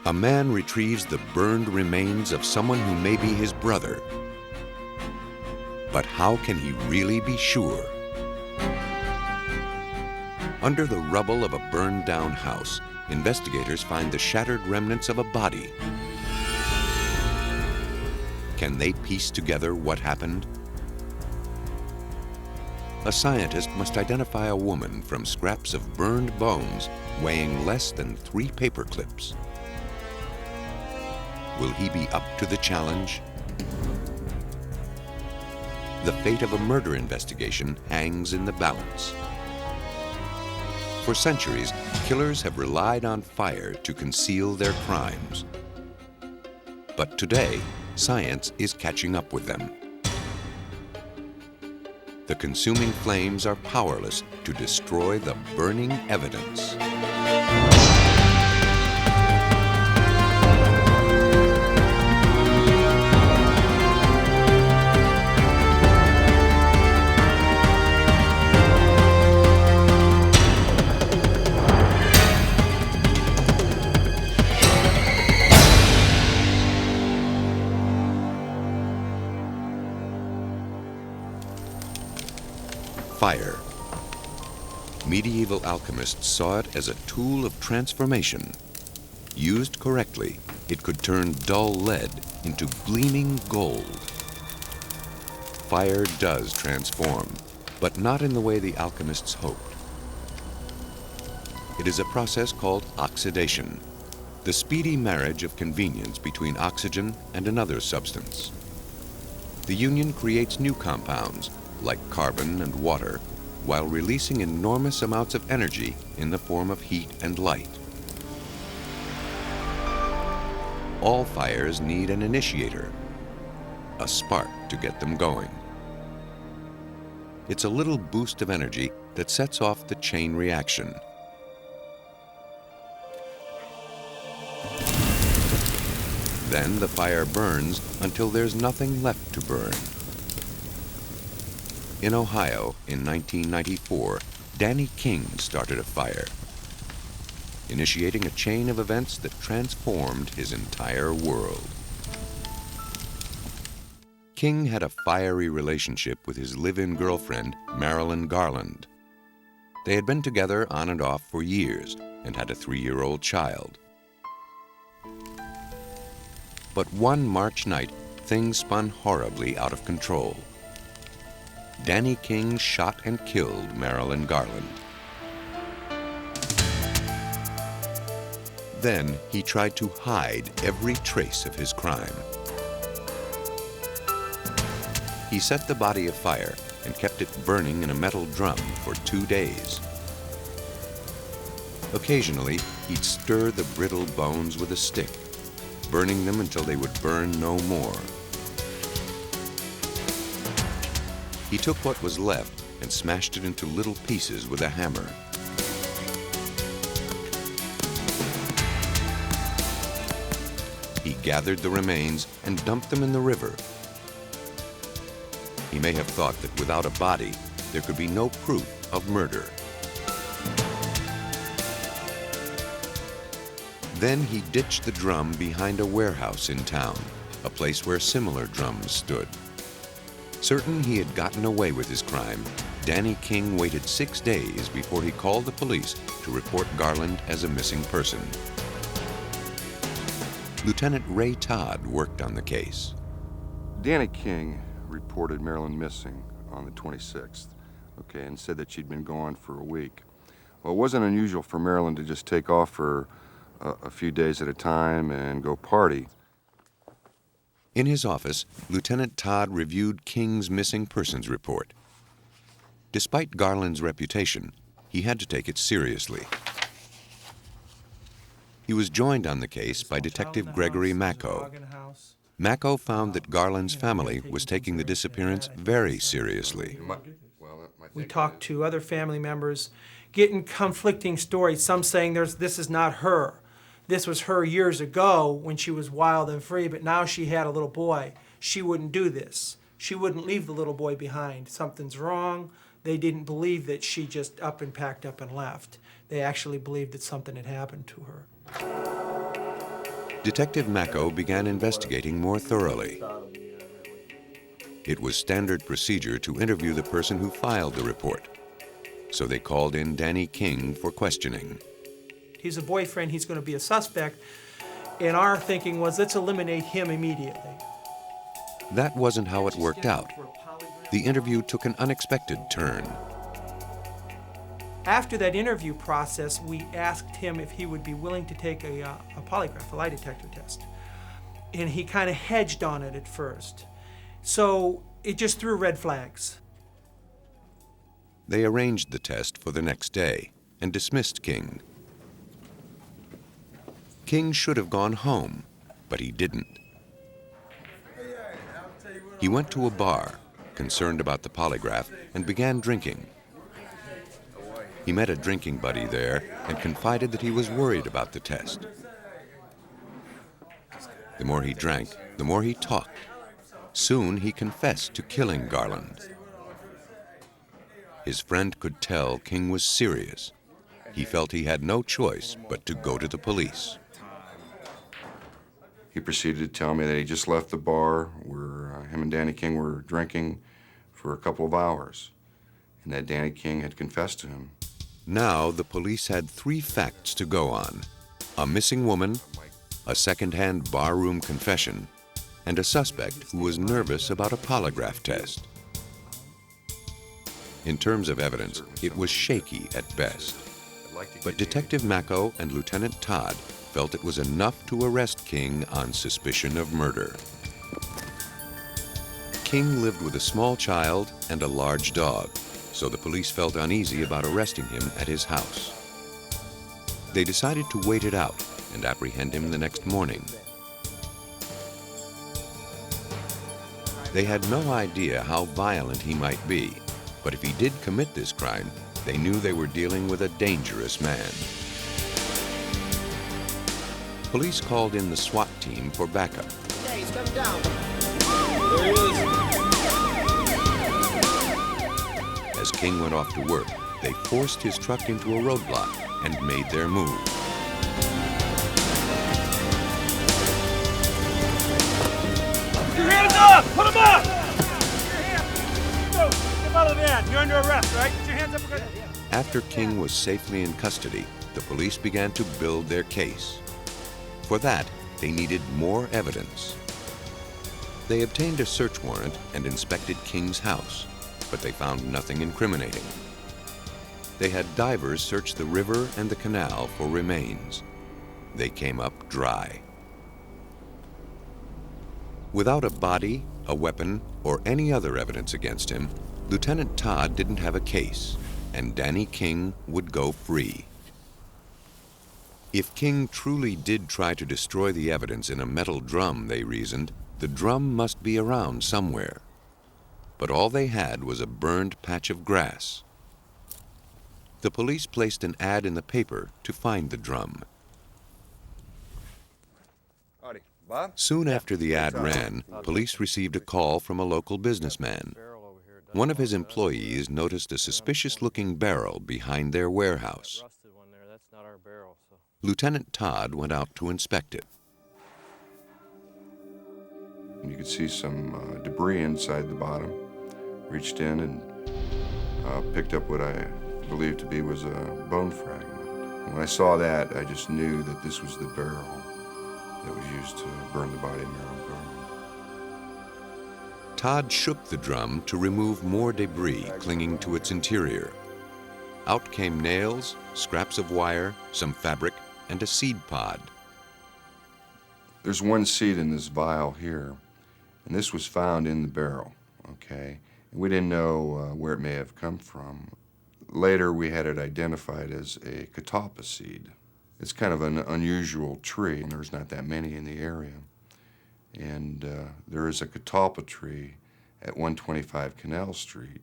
A man retrieves the burned remains of someone who may be his brother. But how can he really be sure? Under the rubble of a burned-down house, investigators find the shattered remnants of a body. Can they piece together what happened? A scientist must identify a woman from scraps of burned bones weighing less than 3 paper clips. Will he be up to the challenge? The fate of a murder investigation hangs in the balance. For centuries, killers have relied on fire to conceal their crimes. But today, science is catching up with them. The consuming flames are powerless to destroy the burning evidence. Fire. Medieval alchemists saw it as a tool of transformation. Used correctly, it could turn dull lead into gleaming gold. Fire does transform, but not in the way the alchemists hoped. It is a process called oxidation, the speedy marriage of convenience between oxygen and another substance. The union creates new compounds, like carbon and water, while releasing enormous amounts of energy in the form of heat and light. All fires need an initiator, a spark to get them going. It's a little boost of energy that sets off the chain reaction. Then the fire burns until there's nothing left to burn. In Ohio, in 1994, Danny King started a fire, initiating a chain of events that transformed his entire world. King had a fiery relationship with his live-in girlfriend, Marilyn Garland. They had been together on and off for years and had a 3-year-old child. But one March night, things spun horribly out of control. Danny King shot and killed Marilyn Garland. Then he tried to hide every trace of his crime. He set the body afire and kept it burning in a metal drum for 2 days. Occasionally, he'd stir the brittle bones with a stick, burning them until they would burn no more. He took what was left and smashed it into little pieces with a hammer. He gathered the remains and dumped them in the river. He may have thought that without a body, there could be no proof of murder. Then he ditched the drum behind a warehouse in town, a place where similar drums stood. Certain he had gotten away with his crime, Danny King waited 6 days before he called the police to report Garland as a missing person. Lieutenant Ray Todd worked on the case. Danny King reported Marilyn missing on the 26th, and said that she'd been gone for a week. Well, it wasn't unusual for Marilyn to just take off for a few days at a time and go party. In his office, Lieutenant Todd reviewed King's missing persons report. Despite Garland's reputation, he had to take it seriously. He was joined on the case by Detective Gregory Macco. Macco found that Garland's family was taking the disappearance very seriously. We talked to other family members, getting conflicting stories, some saying this is not her. This was her years ago when she was wild and free, but now she had a little boy. She wouldn't do this. She wouldn't leave the little boy behind. Something's wrong. They didn't believe that she just up and packed up and left. They actually believed that something had happened to her. Detective Mako began investigating more thoroughly. It was standard procedure to interview the person who filed the report, so they called in Danny King for questioning. He's a boyfriend, he's going to be a suspect, and our thinking was, let's eliminate him immediately. That wasn't how it worked out. The interview took an unexpected turn. After that interview process, we asked him if he would be willing to take a polygraph, a lie detector test. And he kind of hedged on it at first. So it just threw red flags. They arranged the test for the next day and dismissed King. King should have gone home, but he didn't. He went to a bar, concerned about the polygraph, and began drinking. He met a drinking buddy there and confided that he was worried about the test. The more he drank, the more he talked. Soon he confessed to killing Garland. His friend could tell King was serious. He felt he had no choice but to go to the police. He proceeded to tell me that he just left the bar where him and Danny King were drinking for a couple of hours, and that Danny King had confessed to him. Now the police had 3 facts to go on: a missing woman, a second-hand barroom confession, and a suspect who was nervous about a polygraph test. In terms of evidence, it was shaky at best. But Detective Mako and Lieutenant Todd felt it was enough to arrest King on suspicion of murder. King lived with a small child and a large dog, so the police felt uneasy about arresting him at his house. They decided to wait it out and apprehend him the next morning. They had no idea how violent he might be, but if he did commit this crime, they knew they were dealing with a dangerous man. Police called in the SWAT team for backup. Yeah, he's coming down. There he is. As King went off to work, they forced his truck into a roadblock and made their move. Your hands up! Put them up! Go! Step out of the van. You're under arrest, right? Put your hands up. After King was safely in custody, the police began to build their case. For that, they needed more evidence. They obtained a search warrant and inspected King's house, but they found nothing incriminating. They had divers search the river and the canal for remains. They came up dry. Without a body, a weapon, or any other evidence against him, Lieutenant Todd didn't have a case, and Danny King would go free. If King truly did try to destroy the evidence in a metal drum, they reasoned, the drum must be around somewhere. But all they had was a burned patch of grass. The police placed an ad in the paper to find the drum. Howdy, Bob? Soon after the ad ran, police received a call from a local businessman. One of his employees noticed a suspicious-looking barrel behind their warehouse. Lieutenant Todd went out to inspect it. You could see some debris inside the bottom. Reached in and picked up what I believed to be was a bone fragment. When I saw that, I just knew that this was the barrel that was used to burn the body of Marilyn Garland. Todd shook the drum to remove more debris clinging to its interior. Out came nails, scraps of wire, some fabric, and a seed pod. There's one seed in this vial here, and this was found in the barrel, okay? And we didn't know where it may have come from. Later, we had it identified as a catalpa seed. It's kind of an unusual tree, and there's not that many in the area. And there is a catalpa tree at 125 Canal Street,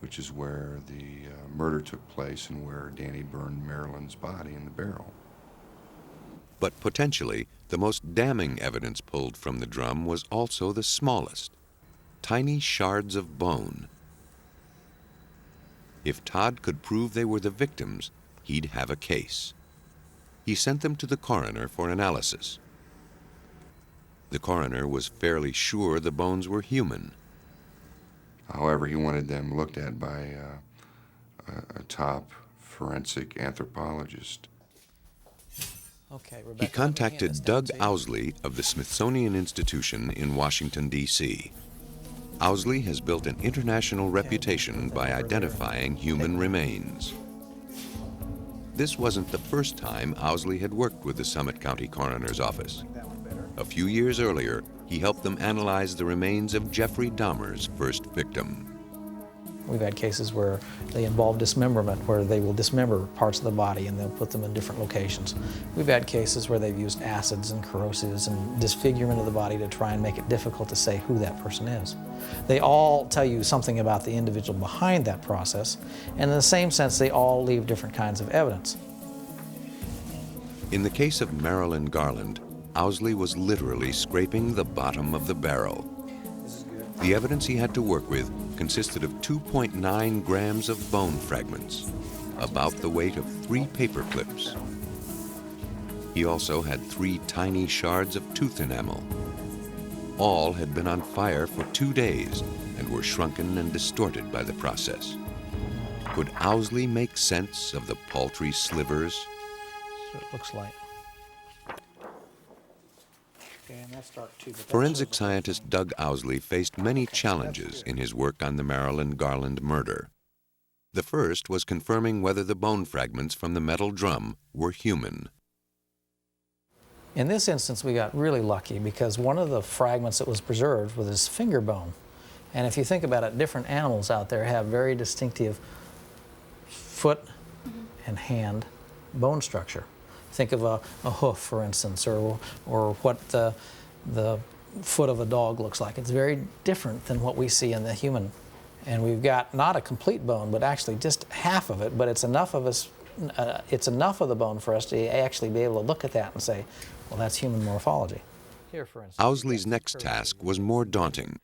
which is where the murder took place and where Danny burned Marilyn's body in the barrel. But potentially, the most damning evidence pulled from the drum was also the smallest, tiny shards of bone. If Todd could prove they were the victims, he'd have a case. He sent them to the coroner for analysis. The coroner was fairly sure the bones were human. However, he wanted them looked at by a top forensic anthropologist. Okay, Rebecca, He let me hand contacted this down Doug to you. Owsley of the Smithsonian Institution in Washington, D.C. Owsley has built an international reputation by identifying human remains. This wasn't the first time Owsley had worked with the Summit County Coroner's Office. A few years earlier, he helped them analyze the remains of Jeffrey Dahmer's first victim. We've had cases where they involve dismemberment, where they will dismember parts of the body and they'll put them in different locations. We've had cases where they've used acids and corrosives and disfigurement of the body to try and make it difficult to say who that person is. They all tell you something about the individual behind that process, and in the same sense, they all leave different kinds of evidence. In the case of Marilyn Garland, Owsley was literally scraping the bottom of the barrel. The evidence he had to work with consisted of 2.9 grams of bone fragments, about the weight of 3 paper clips. He also had 3 tiny shards of tooth enamel. All had been on fire for 2 days and were shrunken and distorted by the process. Could Owsley make sense of the paltry slivers? So it looks like. Okay, and that's dark too. But that Forensic shows- scientist Doug Owsley faced many challenges in his work on the Marilyn Garland murder. The first was confirming whether the bone fragments from the metal drum were human. In this instance, we got really lucky because one of the fragments that was preserved was his finger bone. And if you think about it, different animals out there have very distinctive foot and hand bone structure. Think of a hoof, for instance, or what the foot of a dog looks like. It's very different than what we see in the human. And we've got not a complete bone, but actually just half of it, but it's enough of us, it's enough of the bone for us to actually be able to look at that and say, well, that's human morphology. Here, for instance, Owsley's next task was more daunting.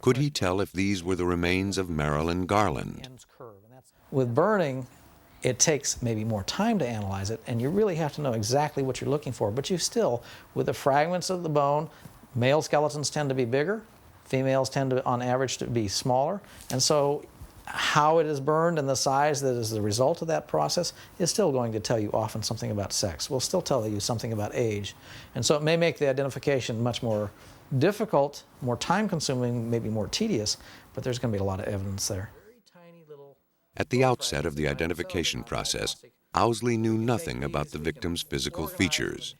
Could he tell if these were the remains of Marilyn Garland? With burning, it takes maybe more time to analyze it, and you really have to know exactly what you're looking for. But you still, with the fragments of the bone, male skeletons tend to be bigger, females tend to, on average, to be smaller. And so how it is burned and the size that is the result of that process is still going to tell you often something about sex. Will still tell you something about age. And so it may make the identification much more difficult, more time-consuming, maybe more tedious, but there's going to be a lot of evidence there. At the outset of the identification process, Owsley knew nothing about the victim's physical features.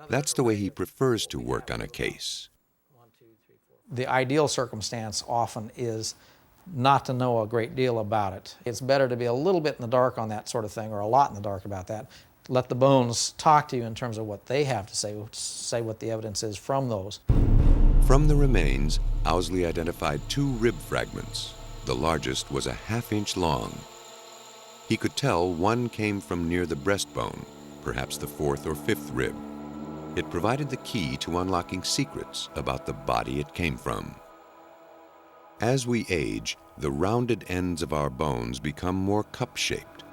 That's the way he prefers to work on a case. The ideal circumstance often is not to know a great deal about it. It's better to be a little bit in the dark on that sort of thing, or a lot in the dark about that. Let the bones talk to you in terms of what they have to say what the evidence is from those. From the remains, Owsley identified 2 rib fragments. The largest was a ½ inch long. He could tell one came from near the breastbone, perhaps the 4th or 5th rib. It provided the key to unlocking secrets about the body it came from. As we age, the rounded ends of our bones become more cup-shaped.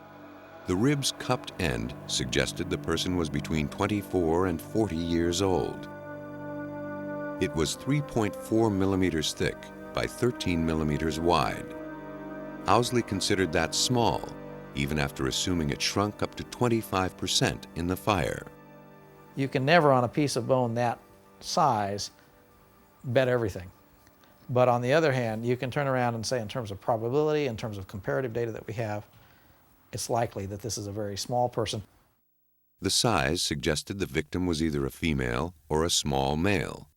The rib's cupped end suggested the person was between 24 and 40 years old. It was 3.4 millimeters thick by 13 millimeters wide. Owsley considered that small, even after assuming it shrunk up to 25% in the fire. You can never, on a piece of bone that size, bet everything. But on the other hand, you can turn around and say, in terms of probability, in terms of comparative data that we have, it's likely that this is a very small person. The size suggested the victim was either a female or a small male.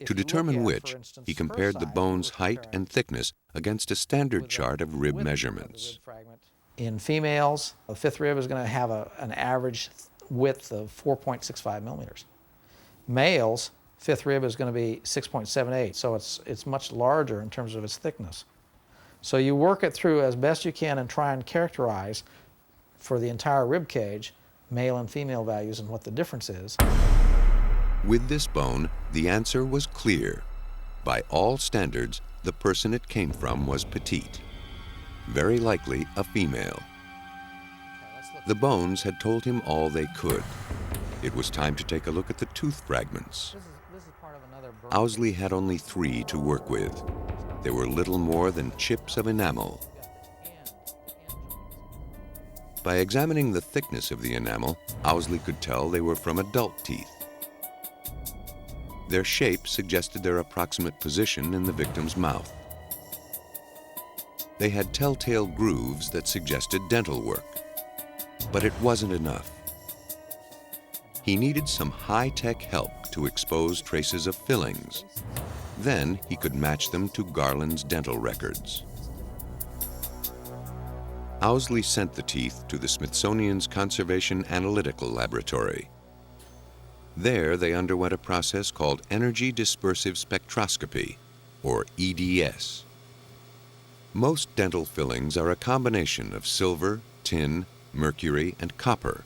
To determine which, he compared the bone's height and thickness against a standard chart of rib measurements. In females, the 5th rib is going to have an average width of 4.65 millimeters. Males, 5th rib is going to be 6.78, so it's much larger in terms of its thickness. So you work it through as best you can and try and characterize for the entire rib cage male and female values and what the difference is. With this bone, the answer was clear. By all standards, the person it came from was petite, very likely a female. The bones had told him all they could. it was time to take a look at the tooth fragments. This is part of another burn. Owsley had only 3 to work with. They were little more than chips of enamel. By examining the thickness of the enamel, Owsley could tell they were from adult teeth. Their shape suggested their approximate position in the victim's mouth. They had telltale grooves that suggested dental work. But it wasn't enough. He needed some high-tech help to expose traces of fillings. Then he could match them to Garland's dental records. Owsley sent the teeth to the Smithsonian's Conservation Analytical Laboratory. There, they underwent a process called Energy Dispersive Spectroscopy, or EDS. Most dental fillings are a combination of silver, tin, mercury, and copper.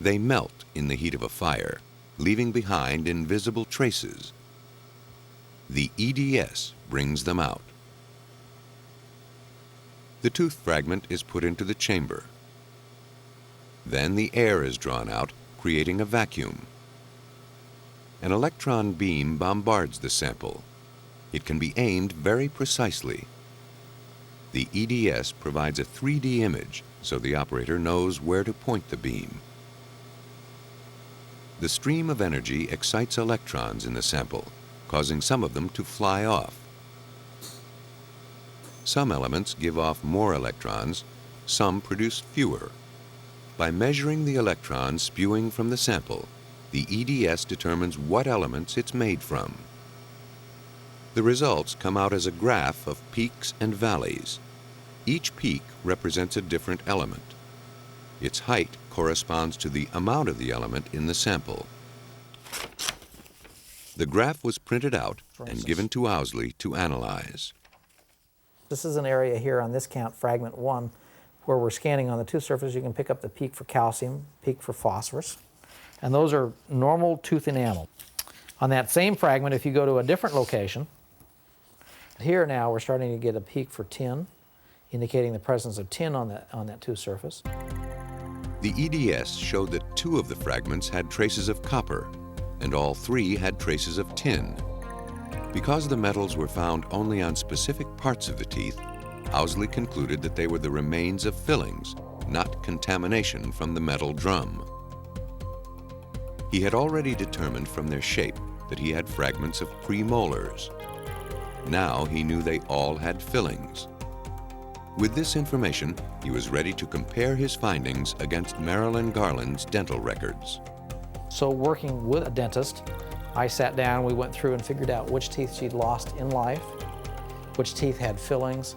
They melt in the heat of a fire, leaving behind invisible traces. The EDS brings them out. The tooth fragment is put into the chamber. Then the air is drawn out, creating a vacuum. An electron beam bombards the sample. It can be aimed very precisely. The EDS provides a 3D image so the operator knows where to point the beam. The stream of energy excites electrons in the sample, causing some of them to fly off. Some elements give off more electrons, some produce fewer. By measuring the electrons spewing from the sample, the EDS determines what elements it's made from. The results come out as a graph of peaks and valleys. Each peak represents a different element. Its height corresponds to the amount of the element in the sample. The graph was printed out and given to Owsley to analyze. This is an area here on this count, fragment 1, where we're scanning on the tooth surface. You can pick up the peak for calcium, peak for phosphorus, and those are normal tooth enamel. On that same fragment, if you go to a different location, here now we're starting to get a peak for tin, indicating the presence of tin on that tooth surface. The EDS showed that 2 of the fragments had traces of copper, and all 3 had traces of tin. Because the metals were found only on specific parts of the teeth, Owsley concluded that they were the remains of fillings, not contamination from the metal drum. He had already determined from their shape that he had fragments of premolars. Now he knew they all had fillings. With this information, he was ready to compare his findings against Marilyn Garland's dental records. So working with a dentist, I sat down, we went through and figured out which teeth she'd lost in life, which teeth had fillings,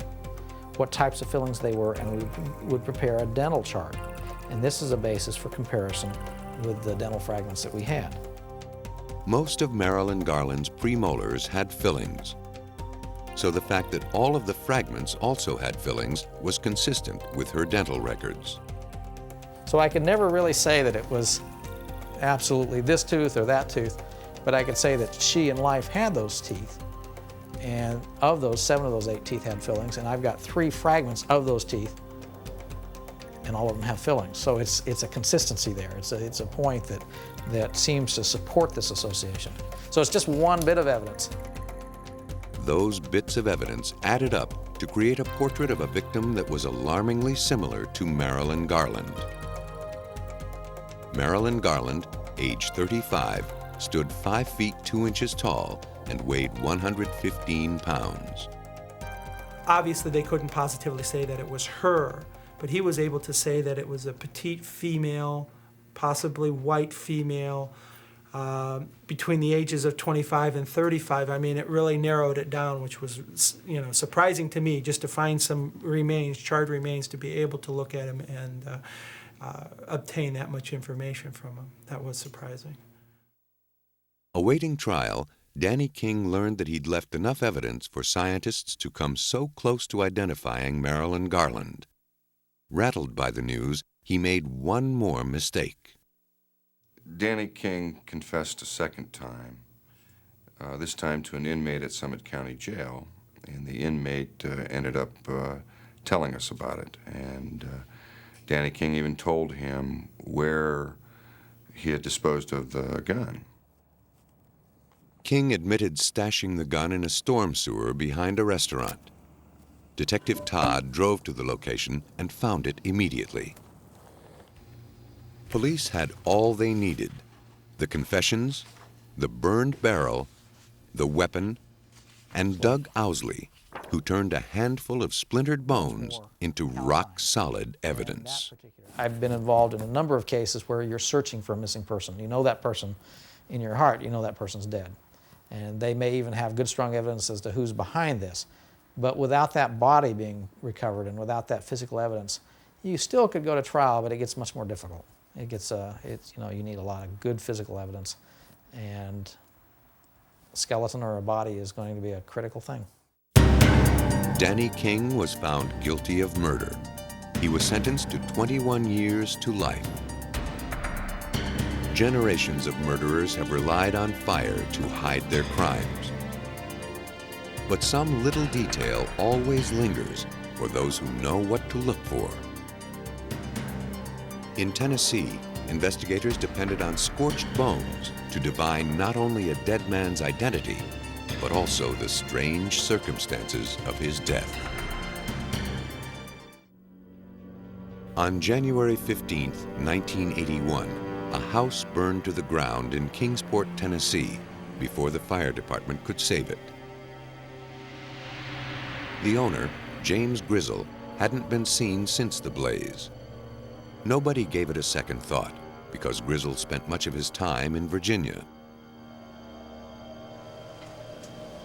what types of fillings they were, and we would prepare a dental chart. And this is a basis for comparison with the dental fragments that we had. Most of Marilyn Garland's premolars had fillings. So the fact that all of the fragments also had fillings was consistent with her dental records. So I could never really say that it was absolutely this tooth or that tooth, but I could say that she in life had those teeth. And of those, 7 of those 8 teeth had fillings, and I've got 3 fragments of those teeth, and all of them have fillings. So it's a consistency there. It's a point that seems to support this association. So it's just one bit of evidence. Those bits of evidence added up to create a portrait of a victim that was alarmingly similar to Marilyn Garland. Marilyn Garland, age 35, stood 5 feet 2 inches tall and weighed 115 pounds. Obviously, they couldn't positively say that it was her, but he was able to say that it was a petite female, possibly white female, between the ages of 25 and 35. I mean, it really narrowed it down, which was, surprising to me, just to find some remains, charred remains, to be able to look at him and obtain that much information from him. That was surprising. Awaiting trial, Danny King learned that he'd left enough evidence for scientists to come so close to identifying Marilyn Garland. Rattled by the news, he made one more mistake. Danny King confessed a second time, this time to an inmate at Summit County Jail, and the inmate ended up telling us about it. And Danny King even told him where he had disposed of the gun. King admitted stashing the gun in a storm sewer behind a restaurant. Detective Todd drove to the location and found it immediately. Police had all they needed: the confessions, the burned barrel, the weapon, and Doug Owsley, who turned a handful of splintered bones into rock-solid evidence. I've been involved in a number of cases where you're searching for a missing person. You know that person in your heart, you know that person's dead. And they may even have good, strong evidence as to who's behind this. But without that body being recovered and without that physical evidence, you still could go to trial, but it gets much more difficult. It gets, you need a lot of good physical evidence, and a skeleton or a body is going to be a critical thing. Danny King was found guilty of murder. He was sentenced to 21 years to life. Generations of murderers have relied on fire to hide their crimes. But some little detail always lingers for those who know what to look for. In Tennessee, investigators depended on scorched bones to divine not only a dead man's identity, but also the strange circumstances of his death. On January 15, 1981, a house burned to the ground in Kingsport, Tennessee, before the fire department could save it. The owner, James Grizzle, hadn't been seen since the blaze. Nobody gave it a second thought, because Grizzle spent much of his time in Virginia.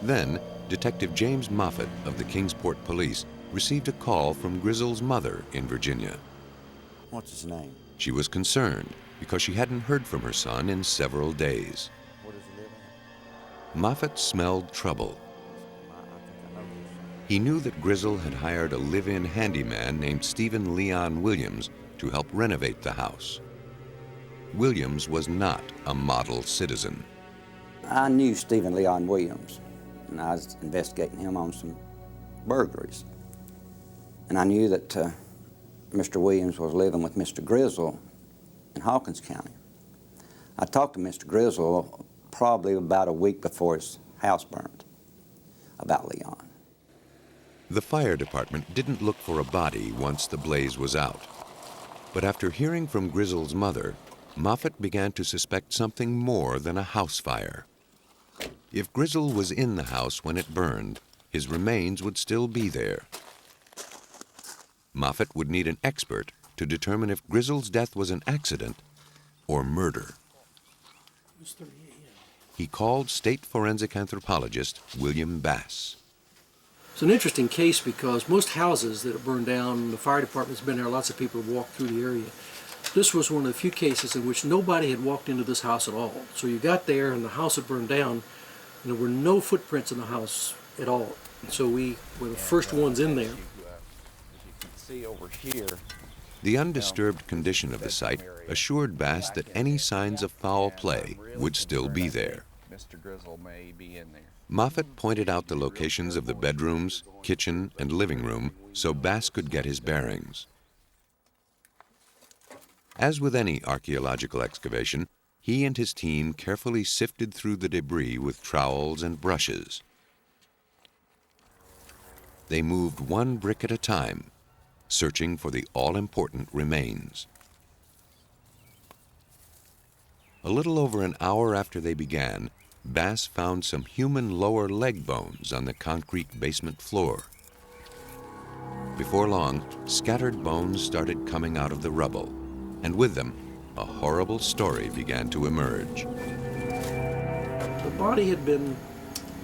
Then, Detective James Moffett of the Kingsport Police received a call from Grizzle's mother in Virginia. What's his name? She was concerned because she hadn't heard from her son in several days. Where does he live at? Moffett smelled trouble. I think I know this. He knew that Grizzle had hired a live-in handyman named Stephen Leon Williams to help renovate the house. Williams was not a model citizen. I knew Stephen Leon Williams, and I was investigating him on some burglaries. And I knew that Mr. Williams was living with Mr. Grizzle in Hawkins County. I talked to Mr. Grizzle probably about a week before his house burned about Leon. The fire department didn't look for a body once the blaze was out. But after hearing from Grizzle's mother, Moffett began to suspect something more than a house fire. If Grizzle was in the house when it burned, his remains would still be there. Moffett would need an expert to determine if Grizzle's death was an accident or murder. He called state forensic anthropologist William Bass. It's an interesting case because most houses that have burned down, the fire department's been there, lots of people have walked through the area. This was one of the few cases in which nobody had walked into this house at all. So you got there and the house had burned down, and there were no footprints in the house at all. And so we were the first ones in there. As you can see over here, The undisturbed condition of the site assured Bass that any signs of foul play would still be there. Mr. Grizzle may be in there. Moffett pointed out the locations of the bedrooms, kitchen, and living room so Bass could get his bearings. As with any archaeological excavation, he and his team carefully sifted through the debris with trowels and brushes. They moved one brick at a time, searching for the all-important remains. A little over an hour after they began, Bass found some human lower leg bones on the concrete basement floor. Before long, scattered bones started coming out of the rubble, and with them, a horrible story began to emerge. The body had been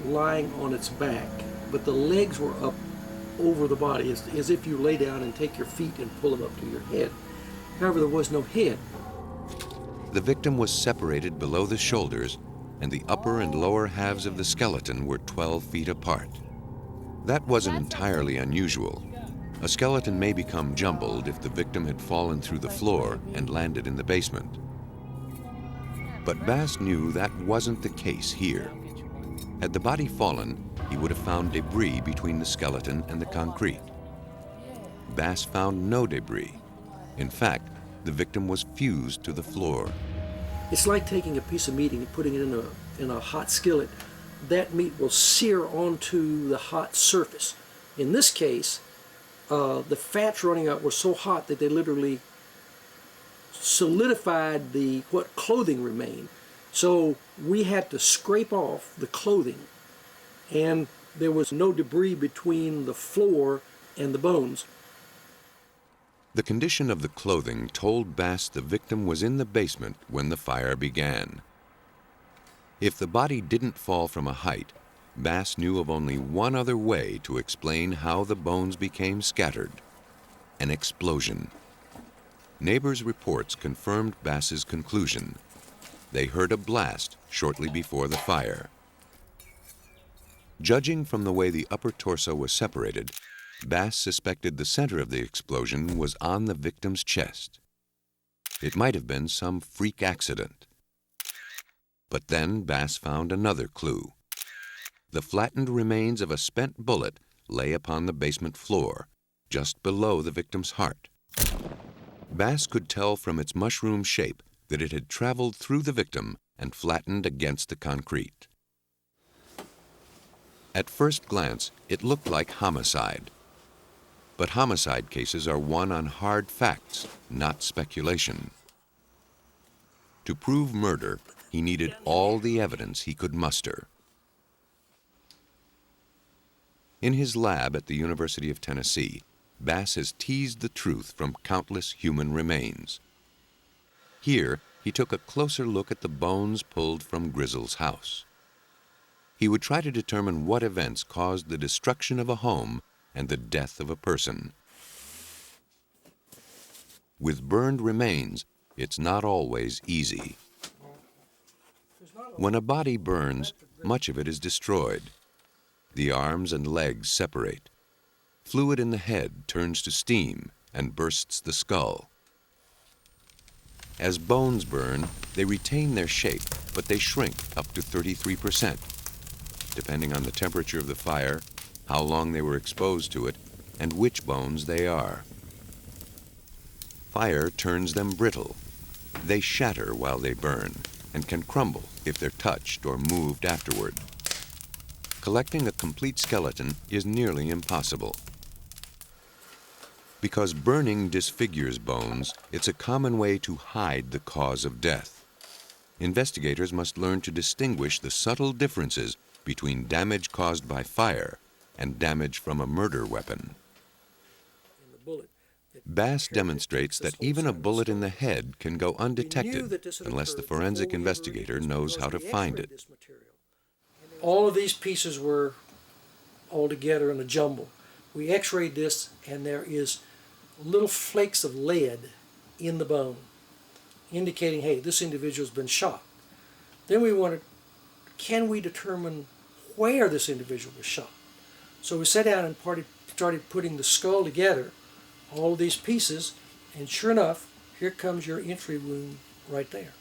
lying on its back, but the legs were up over the body, as if you lay down and take your feet and pull them up to your head. However, there was no head. The victim was separated below the shoulders, and the upper and lower halves of the skeleton were 12 feet apart. That wasn't entirely unusual. A skeleton may become jumbled if the victim had fallen through the floor and landed in the basement. But Bass knew that wasn't the case here. Had the body fallen, he would have found debris between the skeleton and the concrete. Bass found no debris. In fact, the victim was fused to the floor. It's like taking a piece of meat and putting it in a hot skillet. That meat will sear onto the hot surface. In this case, the fats running out were so hot that they literally solidified what clothing remained. So we had to scrape off the clothing, and there was no debris between the floor and the bones. The condition of the clothing told Bass the victim was in the basement when the fire began. If the body didn't fall from a height, Bass knew of only one other way to explain how the bones became scattered: an explosion. Neighbors' reports confirmed Bass's conclusion. They heard a blast shortly before the fire. Judging from the way the upper torso was separated, Bass suspected the center of the explosion was on the victim's chest. It might have been some freak accident. But then Bass found another clue. The flattened remains of a spent bullet lay upon the basement floor, just below the victim's heart. Bass could tell from its mushroom shape that it had traveled through the victim and flattened against the concrete. At first glance, it looked like homicide. But homicide cases are won on hard facts, not speculation. To prove murder, he needed all the evidence he could muster. In his lab at the University of Tennessee, Bass has teased the truth from countless human remains. Here, he took a closer look at the bones pulled from Grizzle's house. He would try to determine what events caused the destruction of a home and the death of a person. With burned remains, it's not always easy. When a body burns, much of it is destroyed. The arms and legs separate. Fluid in the head turns to steam and bursts the skull. As bones burn, they retain their shape, but they shrink up to 33%, depending on the temperature of the fire, how long they were exposed to it, and which bones they are. Fire turns them brittle. They shatter while they burn and can crumble if they're touched or moved afterward. Collecting a complete skeleton is nearly impossible. Because burning disfigures bones, it's a common way to hide the cause of death. Investigators must learn to distinguish the subtle differences between damage caused by fire and damage from a murder weapon. Bass demonstrates that even a bullet in the head can go undetected unless the forensic investigator knows how to find it. All of these pieces were all together in a jumble. We x-rayed this, and there is little flakes of lead in the bone, indicating, hey, this individual's been shot. Then we wanted, can we determine where this individual was shot? So we sat down and started putting the skull together, all of these pieces, and sure enough, here comes your entry wound right there.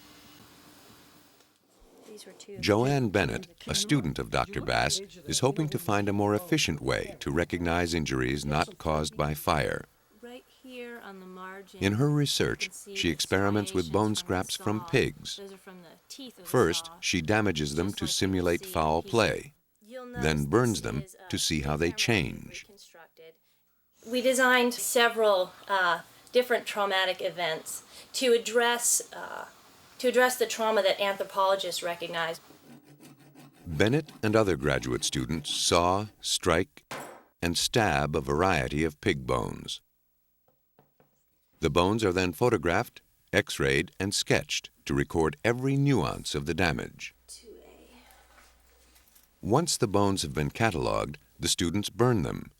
Joanne Bennett, a student of Dr. Bass, is hoping to find a more efficient way to recognize injuries not caused by fire. In her research, she experiments with bone scraps from pigs. First, she damages them to simulate foul play, then burns them to see how they change. We designed several different traumatic events to address the trauma that anthropologists recognize. Bennett and other graduate students saw, strike, and stab a variety of pig bones. The bones are then photographed, x-rayed, and sketched to record every nuance of the damage. Once the bones have been cataloged, the students burn them.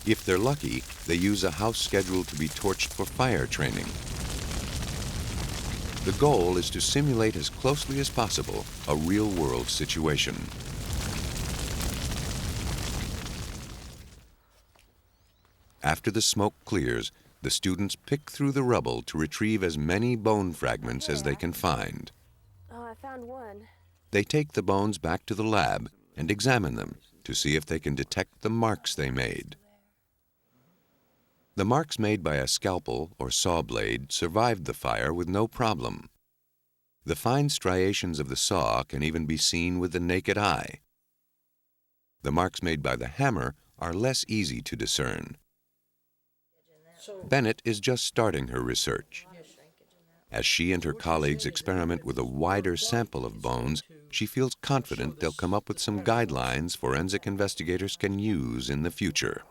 If they're lucky, they use a house scheduled to be torched for fire training. The goal is to simulate as closely as possible a real-world situation. After the smoke clears, the students pick through the rubble to retrieve as many bone fragments as they can find. Oh, I found one. They take the bones back to the lab and examine them to see if they can detect the marks they made. The marks made by a scalpel or saw blade survived the fire with no problem. The fine striations of the saw can even be seen with the naked eye. The marks made by the hammer are less easy to discern. Bennett is just starting her research. As she and her colleagues experiment with a wider sample of bones, she feels confident they'll come up with some guidelines forensic investigators can use in the future.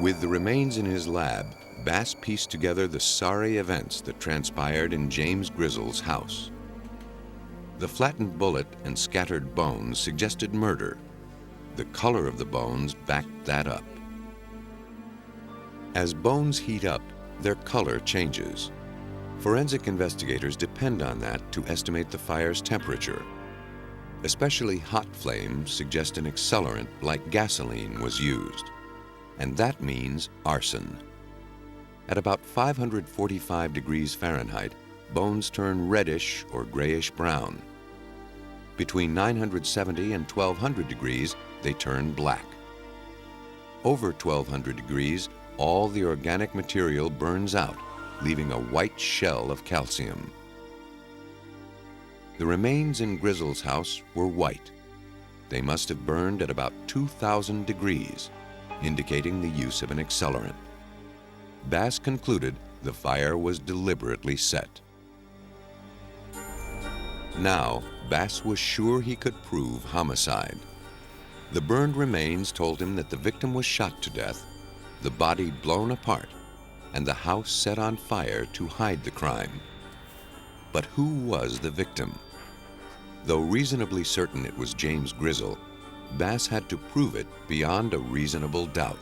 With the remains in his lab, Bass pieced together the sorry events that transpired in James Grizzle's house. The flattened bullet and scattered bones suggested murder. The color of the bones backed that up. As bones heat up, their color changes. Forensic investigators depend on that to estimate the fire's temperature. Especially hot flames suggest an accelerant like gasoline was used. And that means arson. At about 545 degrees Fahrenheit, bones turn reddish or grayish brown. Between 970 and 1200 degrees, they turn black. Over 1200 degrees, all the organic material burns out, leaving a white shell of calcium. The remains in Grizzle's house were white. They must have burned at about 2000 degrees, indicating the use of an accelerant. Bass concluded the fire was deliberately set. Now, Bass was sure he could prove homicide. The burned remains told him that the victim was shot to death, the body blown apart, and the house set on fire to hide the crime. But who was the victim? Though reasonably certain it was James Grizzle, Bass had to prove it beyond a reasonable doubt.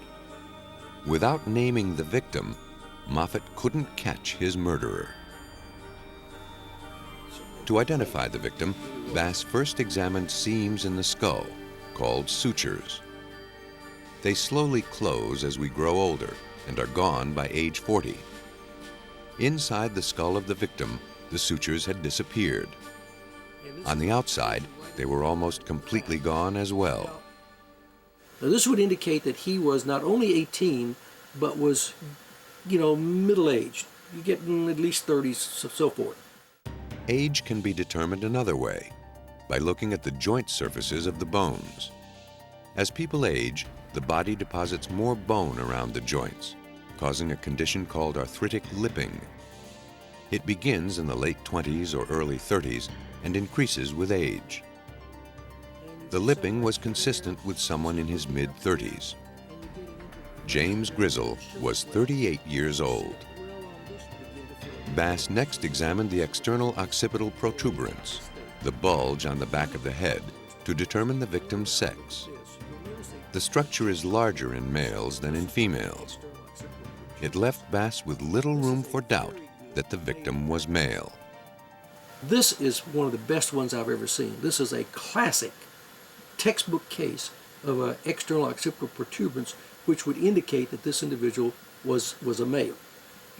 Without naming the victim, Moffat couldn't catch his murderer. To identify the victim, Bass first examined seams in the skull, called sutures. They slowly close as we grow older and are gone by age 40. Inside the skull of the victim, the sutures had disappeared. On the outside, they were almost completely gone as well. Now this would indicate that he was not only 18, but was, middle-aged. You get in at least 30s, so forth. Age can be determined another way, by looking at the joint surfaces of the bones. As people age, the body deposits more bone around the joints, causing a condition called arthritic lipping. It begins in the late 20s or early 30s and increases with age. The lipping was consistent with someone in his mid-30s. James Grizzle was 38 years old. Bass next examined the external occipital protuberance, the bulge on the back of the head, to determine the victim's sex. The structure is larger in males than in females. It left Bass with little room for doubt that the victim was male. This is one of the best ones I've ever seen. This is a classic textbook case of an external occipital protuberance, which would indicate that this individual was a male.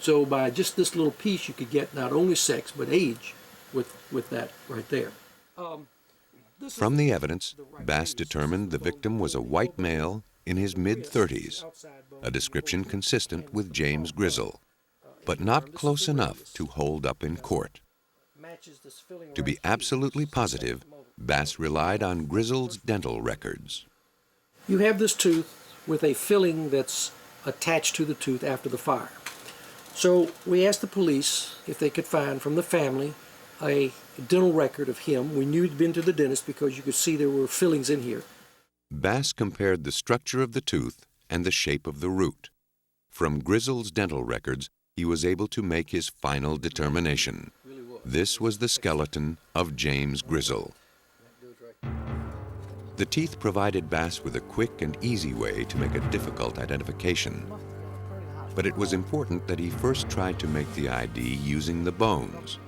So by just this little piece, you could get not only sex, but age with that right there. From the evidence, Bass determined the victim was a white male in his mid-30s, a description consistent with James Grizzle, but not close enough to hold up in court. To be absolutely positive, Bass relied on Grizzle's dental records. You have this tooth with a filling that's attached to the tooth after the fire. So we asked the police if they could find from the family a dental record of him. We knew he'd been to the dentist because you could see there were fillings in here. Bass compared the structure of the tooth and the shape of the root. From Grizzle's dental records, he was able to make his final determination. This was the skeleton of James Grizzle. The teeth provided Bass with a quick and easy way to make a difficult identification. But it was important that he first tried to make the ID using the bones.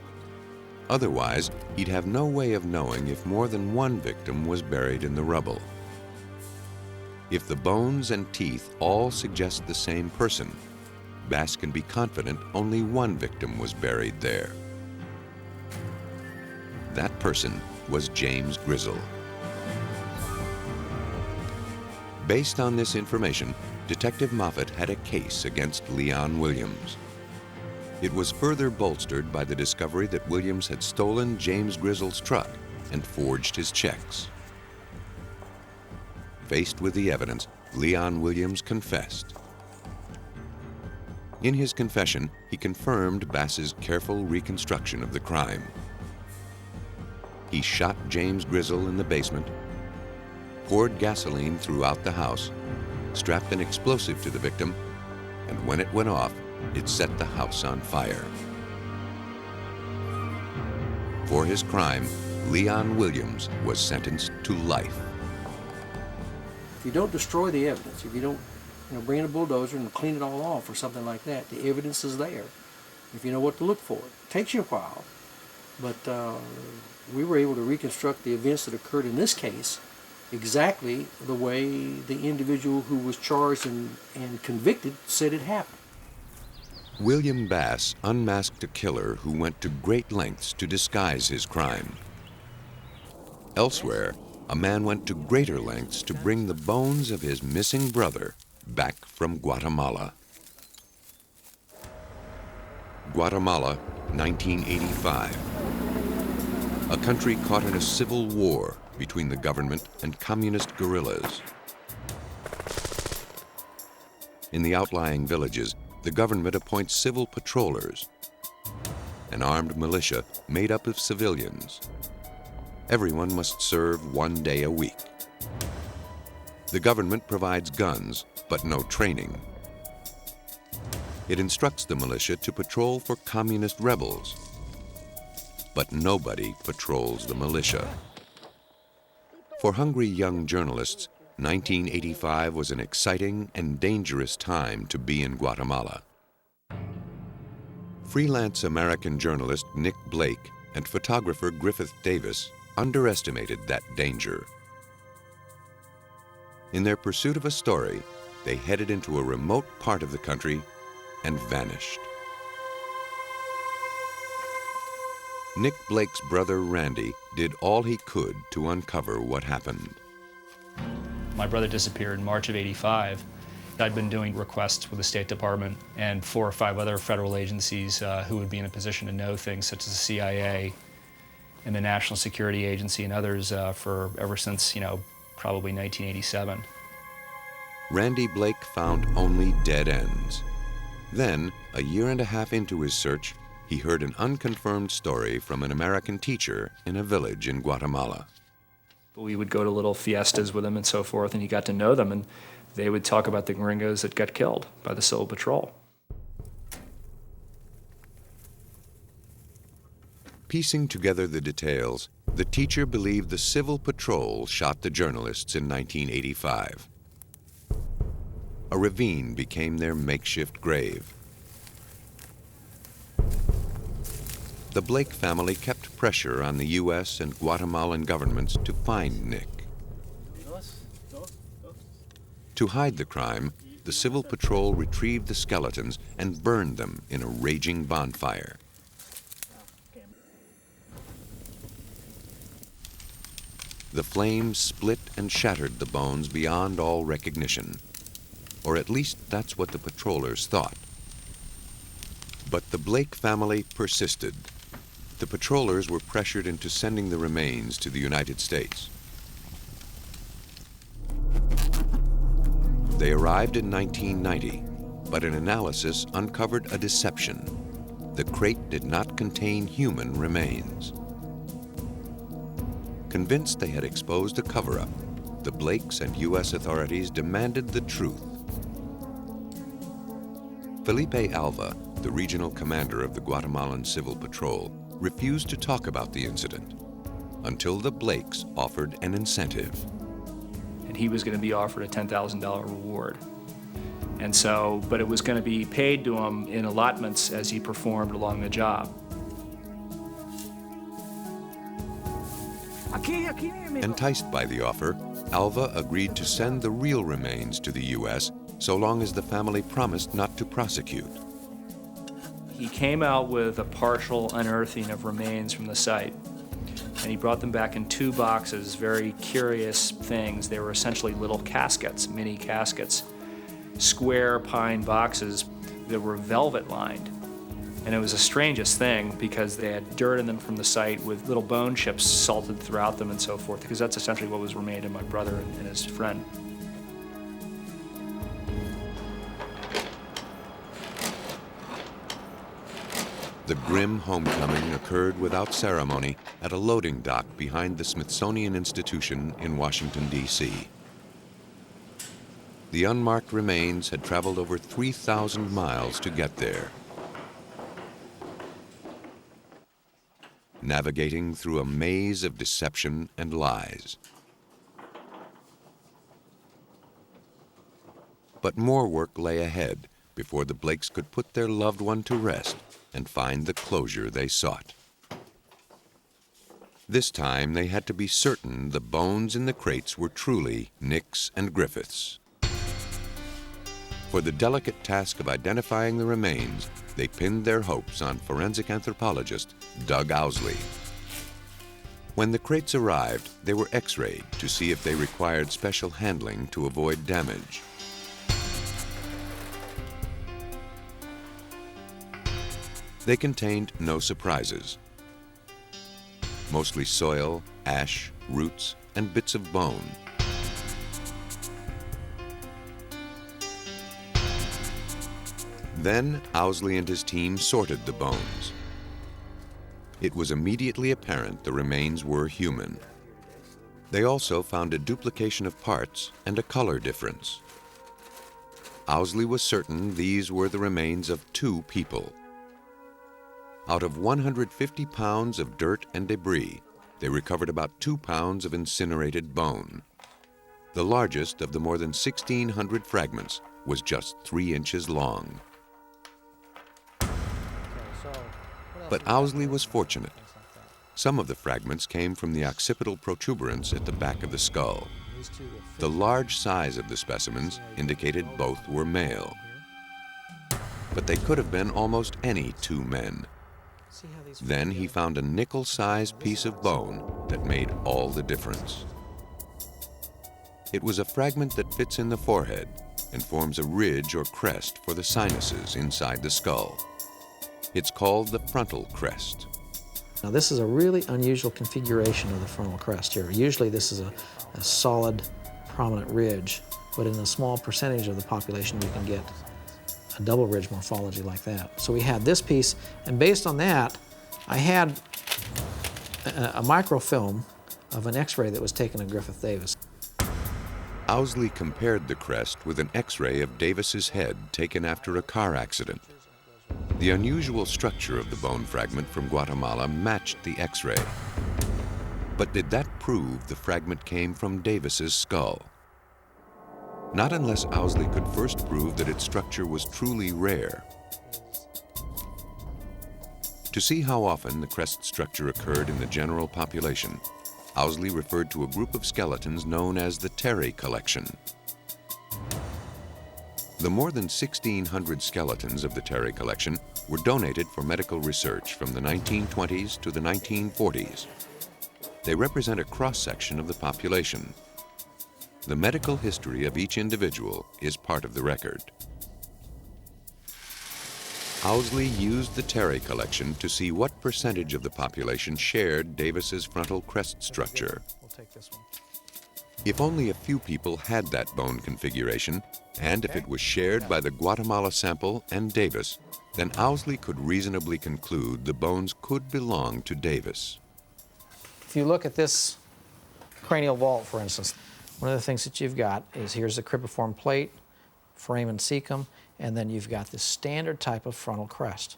Otherwise, he'd have no way of knowing if more than one victim was buried in the rubble. If the bones and teeth all suggest the same person, Bass can be confident only one victim was buried there. That person was James Grizzle. Based on this information, Detective Moffat had a case against Leon Williams. It was further bolstered by the discovery that Williams had stolen James Grizzle's truck and forged his checks. Faced with the evidence, Leon Williams confessed. In his confession, he confirmed Bass's careful reconstruction of the crime. He shot James Grizzle in the basement, poured gasoline throughout the house, strapped an explosive to the victim, and when it went off, it set the house on fire. For his crime, Leon Williams was sentenced to life. If you don't destroy the evidence, if you don't bring in a bulldozer and clean it all off or something like that, the evidence is there. If you know what to look for. It takes you a while, but we were able to reconstruct the events that occurred in this case exactly the way the individual who was charged and convicted said it happened. William Bass unmasked a killer who went to great lengths to disguise his crime. Elsewhere, a man went to greater lengths to bring the bones of his missing brother back from Guatemala. Guatemala, 1985. A country caught in a civil war between the government and communist guerrillas. In the outlying villages, the government appoints civil patrollers, an armed militia made up of civilians. Everyone must serve 1 day a week. The government provides guns, but no training. It instructs the militia to patrol for communist rebels, but nobody patrols the militia. For hungry young journalists, 1985 was an exciting and dangerous time to be in Guatemala. Freelance American journalist Nick Blake and photographer Griffith Davis underestimated that danger. In their pursuit of a story, they headed into a remote part of the country and vanished. Nick Blake's brother Randy did all he could to uncover what happened. My brother disappeared in March of '85. I'd been doing requests with the State Department and 4 or 5 other federal agencies who would be in a position to know things, such as the CIA and the National Security Agency and others for ever since, probably 1987. Randy Blake found only dead ends. Then, a year and a half into his search, he heard an unconfirmed story from an American teacher in a village in Guatemala. We would go to little fiestas with them and so forth, and you got to know them, and they would talk about the gringos that got killed by the Civil Patrol. Piecing together the details, the teacher believed the Civil Patrol shot the journalists in 1985. A ravine became their makeshift grave. The Blake family kept pressure on the U.S. and Guatemalan governments to find Nick. To hide the crime, the Civil Patrol retrieved the skeletons and burned them in a raging bonfire. The flames split and shattered the bones beyond all recognition, or at least that's what the patrollers thought. But the Blake family persisted. The patrollers were pressured into sending the remains to the United States. They arrived in 1990, but an analysis uncovered a deception. The crate did not contain human remains. Convinced they had exposed a cover-up, the Blakes and U.S. authorities demanded the truth. Felipe Alva, the regional commander of the Guatemalan Civil Patrol, refused to talk about the incident until the Blakes offered an incentive. And he was going to be offered a $10,000 reward. And so, but it was going to be paid to him in allotments as he performed along the job. Enticed by the offer, Alva agreed to send the real remains to the U.S. so long as the family promised not to prosecute. He came out with a partial unearthing of remains from the site, and he brought them back in 2 boxes, very curious things. They were essentially little caskets, mini caskets, square pine boxes that were velvet lined. And it was the strangest thing because they had dirt in them from the site with little bone chips salted throughout them and so forth, because that's essentially what was remained of my brother and his friend. The grim homecoming occurred without ceremony at a loading dock behind the Smithsonian Institution in Washington, D.C. The unmarked remains had traveled over 3,000 miles to get there. Navigating through a maze of deception and lies. But more work lay ahead before the Blakes could put their loved one to rest and find the closure they sought. This time they had to be certain the bones in the crates were truly Nick's and Griffith's. For the delicate task of identifying the remains, they pinned their hopes on forensic anthropologist Doug Owsley. When the crates arrived, they were x-rayed to see if they required special handling to avoid damage. They contained no surprises. Mostly soil, ash, roots, and bits of bone. Then Owsley and his team sorted the bones. It was immediately apparent the remains were human. They also found a duplication of parts and a color difference. Owsley was certain these were the remains of 2 people. Out of 150 pounds of dirt and debris, they recovered about 2 pounds of incinerated bone. The largest of the more than 1,600 fragments was just 3 inches long. But Owsley was fortunate. Some of the fragments came from the occipital protuberance at the back of the skull. The large size of the specimens indicated both were male. But they could have been almost any 2 men. Then he found a nickel-sized piece of bone that made all the difference. It was a fragment that fits in the forehead and forms a ridge or crest for the sinuses inside the skull. It's called the frontal crest. Now this is a really unusual configuration of the frontal crest here. Usually this is a solid, prominent ridge, but in a small percentage of the population you can get a double ridge morphology like that. So we had this piece, and based on that, I had a microfilm of an x-ray that was taken of Griffith Davis. Owsley compared the crest with an x-ray of Davis's head taken after a car accident. The unusual structure of the bone fragment from Guatemala matched the x-ray. But did that prove the fragment came from Davis's skull? Not unless Owsley could first prove that its structure was truly rare. To see how often the crest structure occurred in the general population, Owsley referred to a group of skeletons known as the Terry Collection. The more than 1,600 skeletons of the Terry Collection were donated for medical research from the 1920s to the 1940s. They represent a cross-section of the population. The medical history of each individual is part of the record. Owsley used the Terry Collection to see what percentage of the population shared Davis's frontal crest structure. We'll take this one. If only a few people had that bone configuration, and if it was shared by the Guatemala sample and Davis, then Owsley could reasonably conclude the bones could belong to Davis. If you look at this cranial vault, for instance, one of the things that you've got is here's the cribriform plate, foramen cecum, and then you've got this standard type of frontal crest.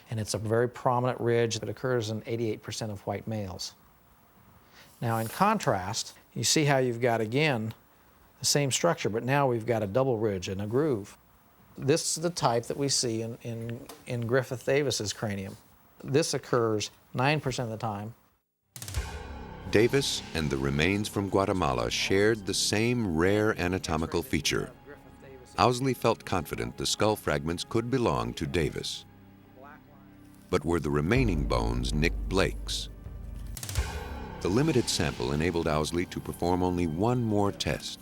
And it's a very prominent ridge that occurs in 88% of white males. Now, in contrast, you see how you've got, again, the same structure, but now we've got a double ridge and a groove. This is the type that we see in Griffith Davis's cranium. This occurs 9% of the time. Davis and the remains from Guatemala shared the same rare anatomical feature. Owsley felt confident the skull fragments could belong to Davis. But were the remaining bones Nick Blake's? The limited sample enabled Owsley to perform only one more test.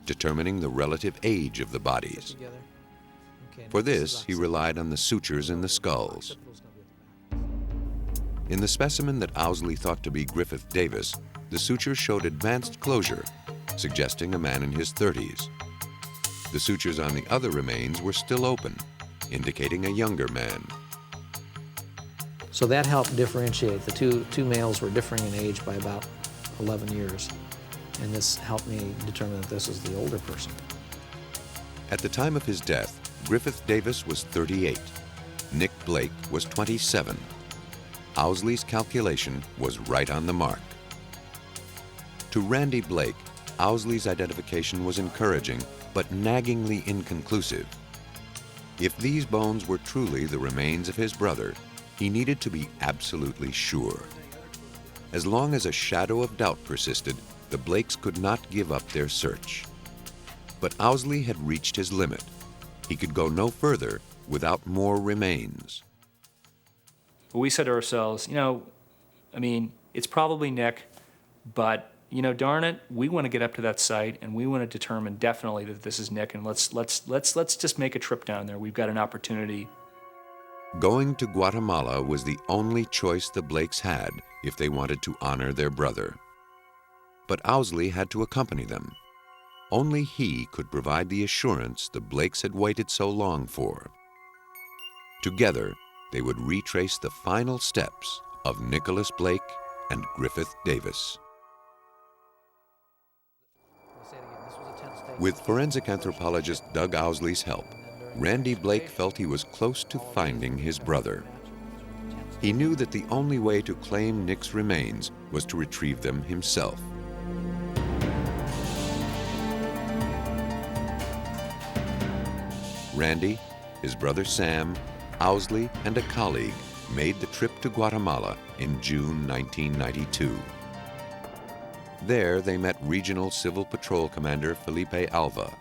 determining the relative age of the bodies. For this, he relied on the sutures in the skulls. In the specimen that Owsley thought to be Griffith Davis, the sutures showed advanced closure, suggesting a man in his 30s. The sutures on the other remains were still open, indicating a younger man. So that helped differentiate. The two males were differing in age by about 11 years. And this helped me determine that this is the older person. At the time of his death, Griffith Davis was 38. Nick Blake was 27. Owsley's calculation was right on the mark. To Randy Blake, Owsley's identification was encouraging, but naggingly inconclusive. If these bones were truly the remains of his brother, he needed to be absolutely sure. As long as a shadow of doubt persisted, the Blakes could not give up their search. But Owsley had reached his limit. He could go no further without more remains. We said to ourselves, it's probably Nick, but darn it, we want to get up to that site and we want to determine definitely that this is Nick, and let's just make a trip down there. We've got an opportunity. Going to Guatemala was the only choice the Blakes had if they wanted to honor their brother. But Owsley had to accompany them. Only he could provide the assurance the Blakes had waited so long for. Together, they would retrace the final steps of Nicholas Blake and Griffith Davis. With forensic anthropologist Doug Owsley's help, Randy Blake felt he was close to finding his brother. He knew that the only way to claim Nick's remains was to retrieve them himself. Randy, his brother Sam, Owsley, and a colleague made the trip to Guatemala in June 1992. There, they met Regional Civil Patrol Commander Felipe Alva.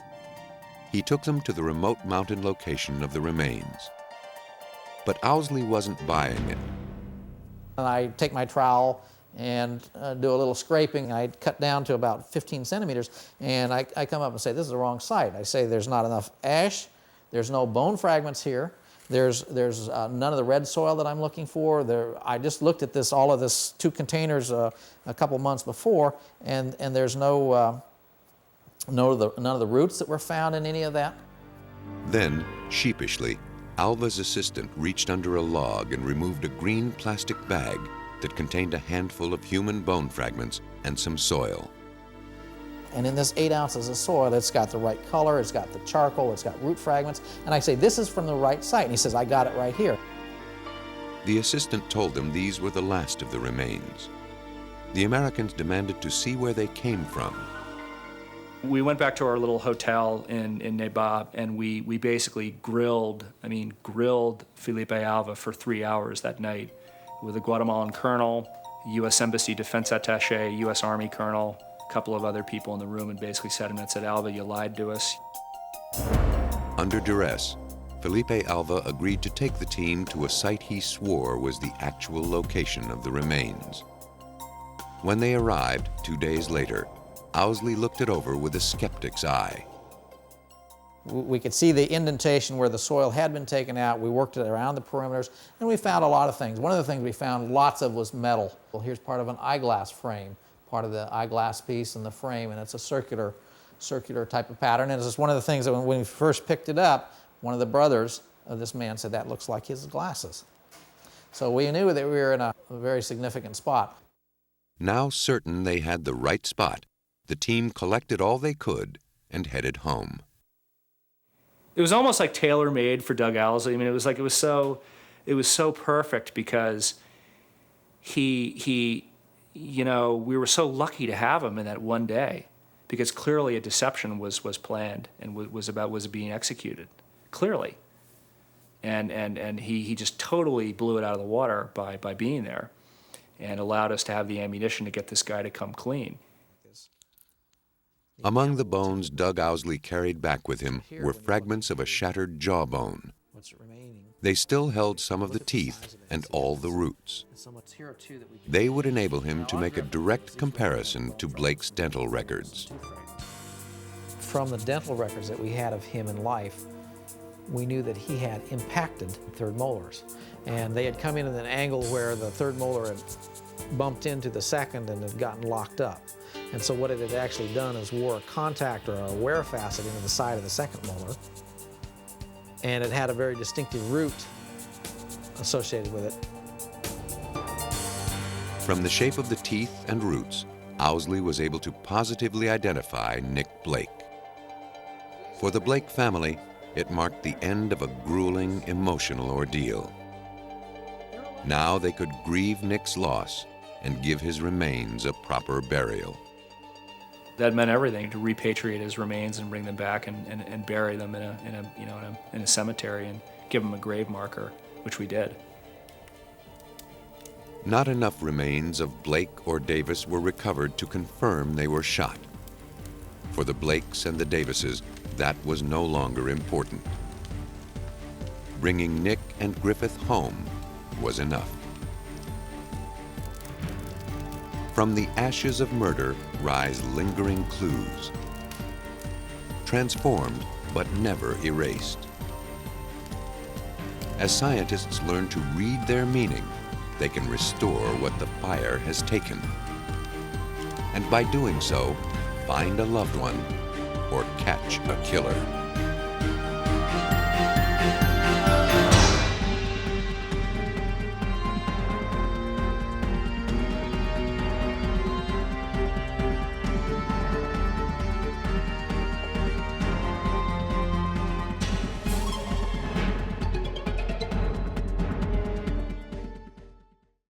He took them to the remote mountain location of the remains. But Owsley wasn't buying it. I take my trowel and do a little scraping. I cut down to about 15 centimeters, and I come up and say, this is the wrong site. I say there's not enough ash, there's no bone fragments here, there's none of the red soil that I'm looking for. I just looked at all of this 2 containers a couple months before, and there's none of the roots that were found in any of that. Then, sheepishly, Alva's assistant reached under a log and removed a green plastic bag that contained a handful of human bone fragments and some soil. And in this 8 ounces of soil, it's got the right color, it's got the charcoal, it's got root fragments. And I say, this is from the right site. And he says, I got it right here. The assistant told them these were the last of the remains. The Americans demanded to see where they came from. We went back to our little hotel in Nabob, and we basically grilled Felipe Alva for 3 hours that night with a Guatemalan colonel, U.S. Embassy defense attaché, U.S. Army colonel, a couple of other people in the room, and basically sat him and said, Alva, you lied to us. Under duress, Felipe Alva agreed to take the team to a site he swore was the actual location of the remains. When they arrived 2 days later, Owsley looked it over with a skeptic's eye. We could see the indentation where the soil had been taken out. We worked it around the perimeters, and we found a lot of things. One of the things we found lots of was metal. Well, here's part of an eyeglass frame, part of the eyeglass piece in the frame, and it's a circular type of pattern. And it's just one of the things that when we first picked it up, one of the brothers of this man said, that looks like his glasses. So we knew that we were in a very significant spot. Now certain they had the right spot, the team collected all they could and headed home. It was almost like tailor-made for Doug Owsley. I mean, it was so perfect because we were so lucky to have him in that one day, because clearly a deception was planned and was being executed, clearly. And he just totally blew it out of the water by being there and allowed us to have the ammunition to get this guy to come clean. Among the bones Doug Owsley carried back with him were fragments of a shattered jawbone. They still held some of the teeth and all the roots. They would enable him to make a direct comparison to Blake's dental records. from the dental records that we had of him in life, we knew that he had impacted third molars. And they had come in at an angle where the third molar had bumped into the second and had gotten locked up. And so what it had actually done is wore a contact or a wear facet into the side of the second molar. And it had a very distinctive root associated with it. From the shape of the teeth and roots, Owsley was able to positively identify Nick Blake. For the Blake family, it marked the end of a grueling, emotional ordeal. Now they could grieve Nick's loss and give his remains a proper burial. That meant everything, to repatriate his remains and bring them back and bury them in a cemetery and give them a grave marker, which we did. Not enough remains of Blake or Davis were recovered to confirm they were shot. For the Blakes and the Davises, that was no longer important. Bringing Nick and Griffith home was enough. From the ashes of murder rise lingering clues, transformed but never erased. As scientists learn to read their meaning, they can restore what the fire has taken. And by doing so, find a loved one or catch a killer.